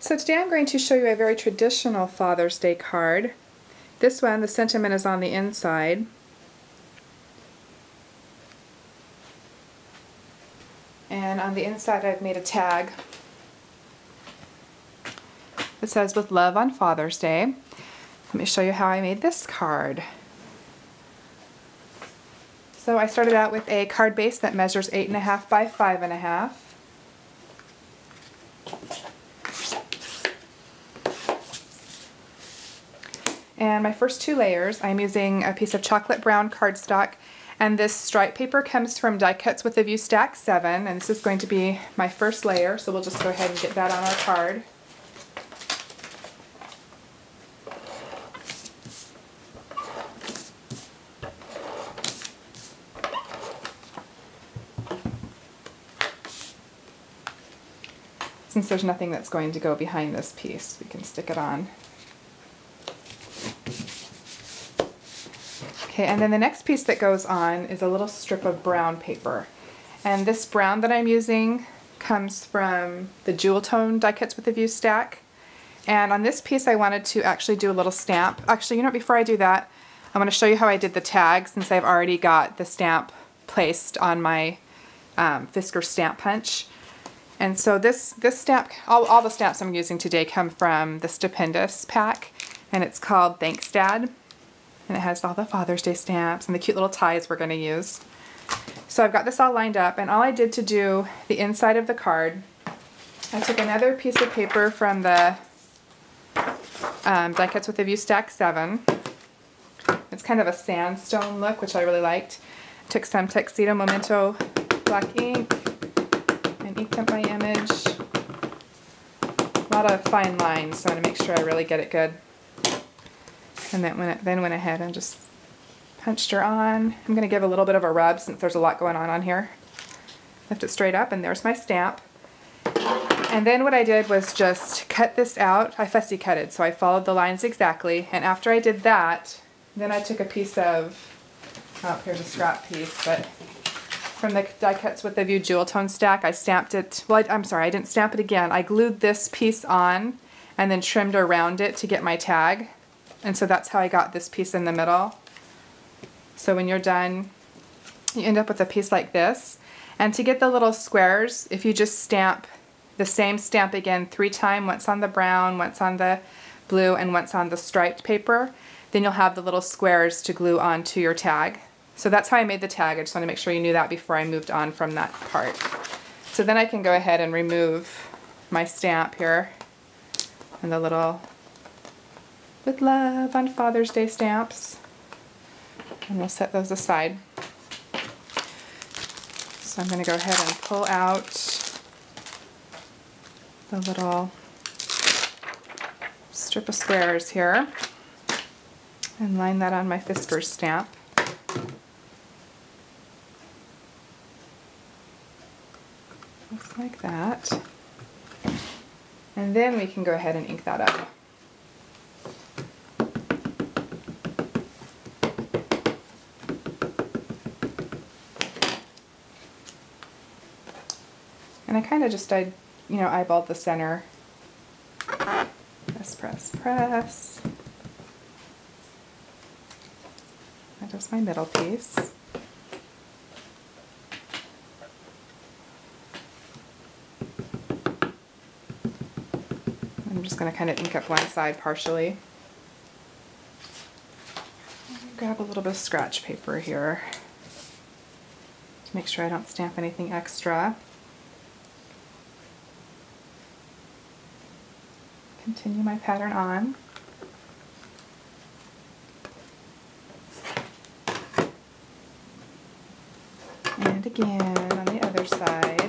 So today I'm going to show you a very traditional Father's Day card. This one, the sentiment is on the inside. And on the inside I've made a tag. It says, "With love on Father's Day." Let me show you how I made this card. So I started out with a card base that measures 8.5 by 5.5. And my first two layers, I'm using a piece of chocolate brown cardstock, and this stripe paper comes from Die Cuts with a View Stack 7, and this is going to be my first layer, so we'll just go ahead and get that on our card. Since there's nothing that's going to go behind this piece, we can stick it on. Okay, and then the next piece that goes on is a little strip of brown paper. And this brown that I'm using comes from the Jewel Tone Die Cuts with a View stack. And on this piece I wanted to actually do a little stamp. Actually, you know what, before I do that, I want to show you how I did the tag, since I've already got the stamp placed on my Fisker stamp punch. And so this stamp, all the stamps I'm using today come from the Stampendous pack, and it's called Thanks Dad. And it has all the Father's Day stamps and the cute little ties we're going to use. So I've got this all lined up, and all I did to do the inside of the card, I took another piece of paper from the Die Cuts with a View Stack 7. It's kind of a sandstone look, which I really liked. Took some Tuxedo Memento black ink and inked up my image. A lot of fine lines, so I want to make sure I really get it good. And then went ahead and just punched her on. I'm going to give a little bit of a rub since there's a lot going on here. Lift it straight up, and there's my stamp. And then what I did was just cut this out. I fussy cutted, so I followed the lines exactly. And after I did that, then I took a piece of, oh, here's a scrap piece, but from the Die Cuts with the View Jewel Tone stack, I stamped it. Well, I'm sorry, I didn't stamp it again. I glued this piece on and then trimmed around it to get my tag. And so that's how I got this piece in the middle. So when you're done, you end up with a piece like this. And to get the little squares, if you just stamp the same stamp again 3 times, once on the brown, once on the blue, and once on the striped paper, then you'll have the little squares to glue onto your tag. So that's how I made the tag. I just want to make sure you knew that before I moved on from that part. So then I can go ahead and remove my stamp here and the little "With love on Father's Day" stamps, and we'll set those aside. So I'm going to go ahead and pull out the little strip of squares here and line that on my Fisker stamp. Just like that. And then we can go ahead and ink that up. And I kind of just, eyeballed the center. Press, press, press. That does my middle piece. I'm just going to kind of ink up one side partially. Grab a little bit of scratch paper here to make sure I don't stamp anything extra. Continue my pattern on. And again on the other side.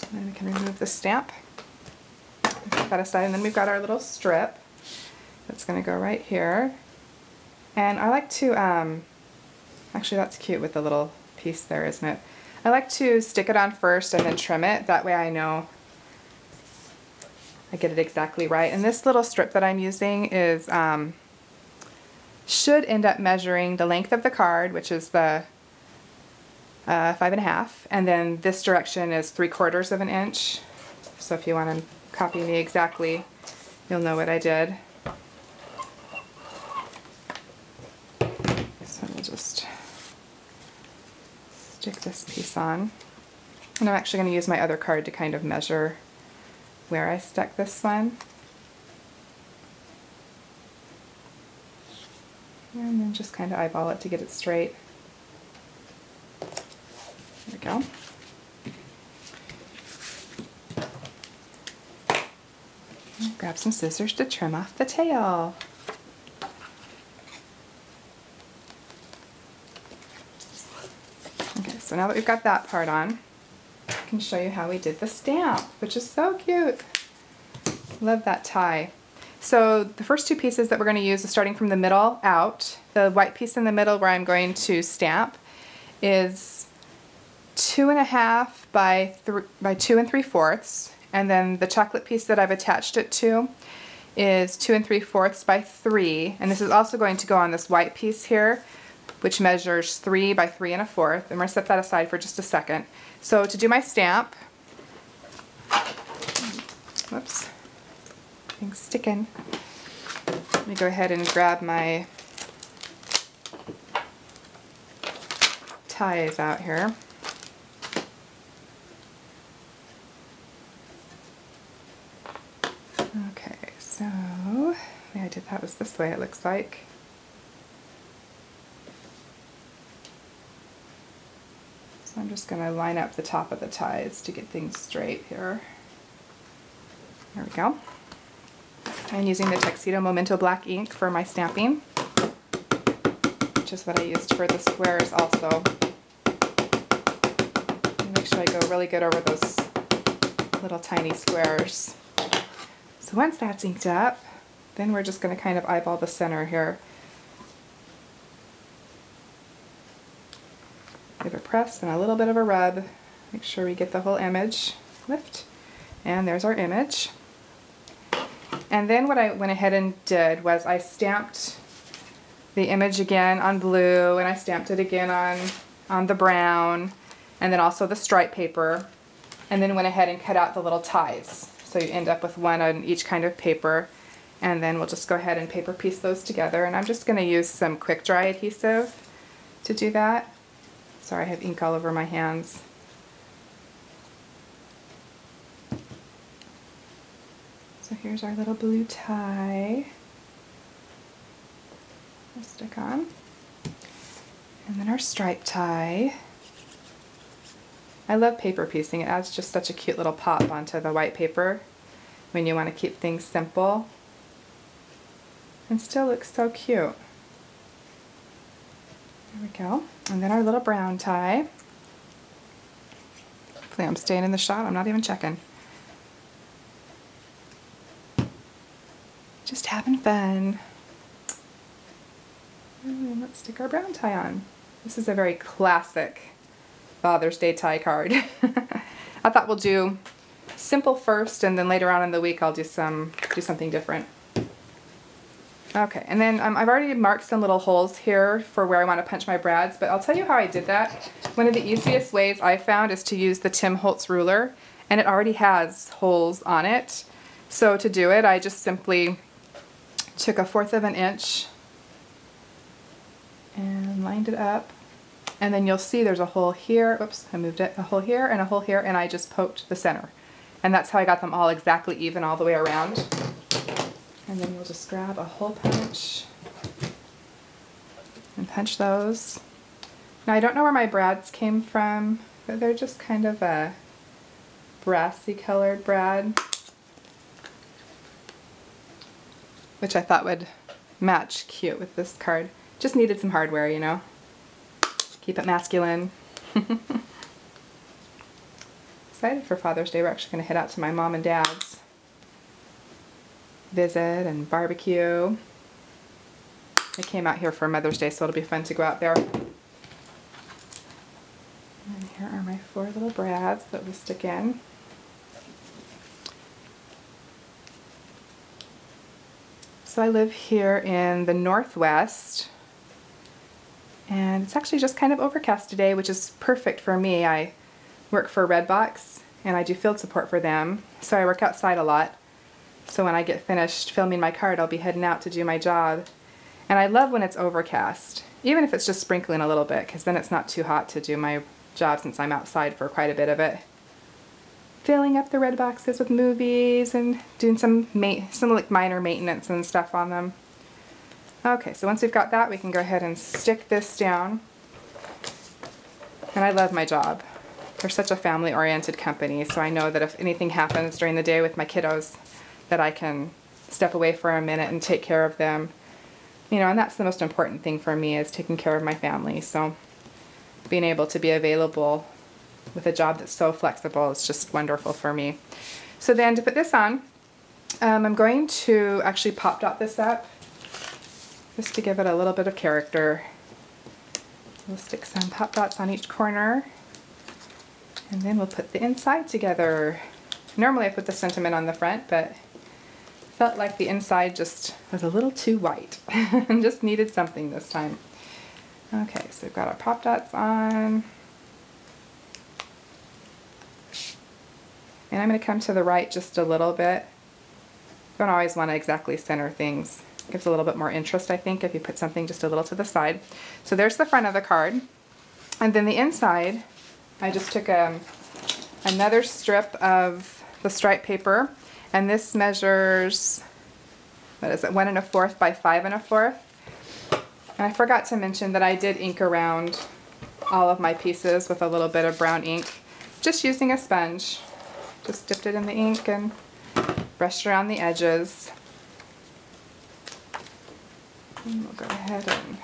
And then we can remove the stamp. Put that aside, and then we've got our little strip that's going to go right here. And I like to, actually that's cute with the little piece there, isn't it? I like to stick it on first and then trim it. That way I know I get it exactly right. And this little strip that I'm using is should end up measuring the length of the card, which is the 5.5, and then this direction is 3/4 of an inch. So if you want to copy me exactly, you'll know what I did. So we'll just stick this piece on. And I'm actually going to use my other card to kind of measure where I stuck this one. And then just kind of eyeball it to get it straight. There we go. And grab some scissors to trim off the tail. Okay, so now that we've got that part on, I can show you how we did the stamp, which is so cute. Love that tie. So the first two pieces that we're going to use is starting from the middle out. The white piece in the middle where I'm going to stamp is 2.5 by 2 3/4, and then the chocolate piece that I've attached it to is 2 3/4 by 3, and this is also going to go on this white piece here, which measures 3 by 3 1/4. I'm going to set that aside for just a second. So to do my stamp, whoops, thing's sticking. Let me go ahead and grab my ties out here. Okay, so the way I did that was this way, it looks like. So I'm just going to line up the top of the ties to get things straight here. There we go. I'm using the Tuxedo Memento black ink for my stamping, which is what I used for the squares also. Make sure I go really good over those little tiny squares. So once that's inked up, then we're just going to kind of eyeball the center here. Give a press and a little bit of a rub. Make sure we get the whole image. Lift. And there's our image. And then what I went ahead and did was I stamped the image again on blue, and I stamped it again on the brown, and then also the stripe paper, and then went ahead and cut out the little ties. So you end up with one on each kind of paper, and then we'll just go ahead and paper piece those together. And I'm just going to use some quick dry adhesive to do that. Sorry, I have ink all over my hands. So here's our little blue tie. We'll stick on. And then our stripe tie. I love paper piecing. It adds just such a cute little pop onto the white paper when you want to keep things simple. And still looks so cute. There we go. And then our little brown tie. Hopefully I'm staying in the shot. I'm not even checking. Just having fun. And let's stick our brown tie on. This is a very classic Father's Day tie card. I thought we'll do simple first, and then later on in the week I'll do something different. Okay, and then I've already marked some little holes here for where I want to punch my brads, but I'll tell you how I did that. One of the easiest ways I found is to use the Tim Holtz ruler, and it already has holes on it. So to do it, I just simply took 1/4 of an inch and lined it up, and then you'll see there's a hole here. Oops, I moved it. A hole here and a hole here, and I just poked the center. And that's how I got them all exactly even all the way around. And then you'll just grab a hole punch and punch those. Now I don't know where my brads came from, but they're just kind of a brassy colored brad, which I thought would match cute with this card. Just needed some hardware, you know. Keep it masculine. Excited for Father's Day. We're actually going to head out to my mom and dad's. Visit and barbecue. They came out here for Mother's Day, so it'll be fun to go out there. And here are my 4 little brads that we'll stick in. So I live here in the Northwest, and it's actually just kind of overcast today, which is perfect for me. I work for Redbox and I do field support for them, so I work outside a lot. So when I get finished filming my card, I'll be heading out to do my job. And I love when it's overcast, even if it's just sprinkling a little bit, because then it's not too hot to do my job since I'm outside for quite a bit of it. Filling up the red boxes with movies and doing some like minor maintenance and stuff on them. Okay, so once we've got that, we can go ahead and stick this down. And I love my job. They're such a family-oriented company, so I know that if anything happens during the day with my kiddos, that I can step away for a minute and take care of them. You know, and that's the most important thing for me, is taking care of my family. So being able to be available with a job that's so flexible is just wonderful for me. So then to put this on, I'm going to actually pop dot this up just to give it a little bit of character. We'll stick some pop dots on each corner, and then we'll put the inside together. Normally I put the sentiment on the front, but felt like the inside just was a little too white and just needed something this time. Okay, so we've got our pop dots on. And I'm going to come to the right just a little bit. Don't always want to exactly center things. It gives a little bit more interest, I think, if you put something just a little to the side. So there's the front of the card. And then the inside, I just took another strip of the stripe paper, and this measures, what is it, 1 1/4 by 5 1/4. And I forgot to mention that I did ink around all of my pieces with a little bit of brown ink, just using a sponge. Just dipped it in the ink and brushed around the edges. And we'll go ahead and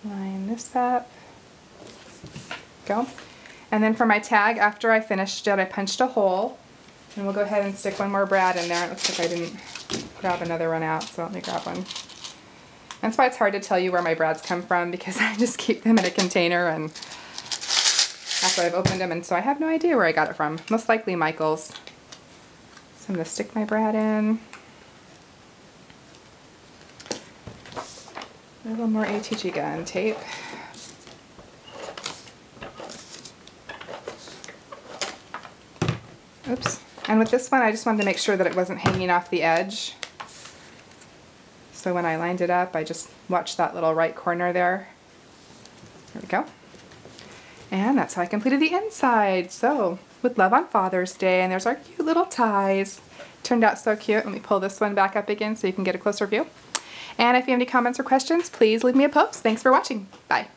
line this up. Go. And then for my tag, after I finished it, I punched a hole. And we'll go ahead and stick one more brad in there. It looks like I didn't grab another one out, so let me grab one. That's why it's hard to tell you where my brads come from, because I just keep them in a container and after I've opened them, and so I have no idea where I got it from. Most likely Michael's. So I'm going to stick my brad in. A little more ATG gun tape. Oops. And with this one, I just wanted to make sure that it wasn't hanging off the edge. So when I lined it up, I just watched that little right corner there. There we go. And that's how I completed the inside. So, with love on Father's Day, and there's our cute little ties. Turned out so cute. Let me pull this one back up again so you can get a closer view. And if you have any comments or questions, please leave me a post. Thanks for watching. Bye.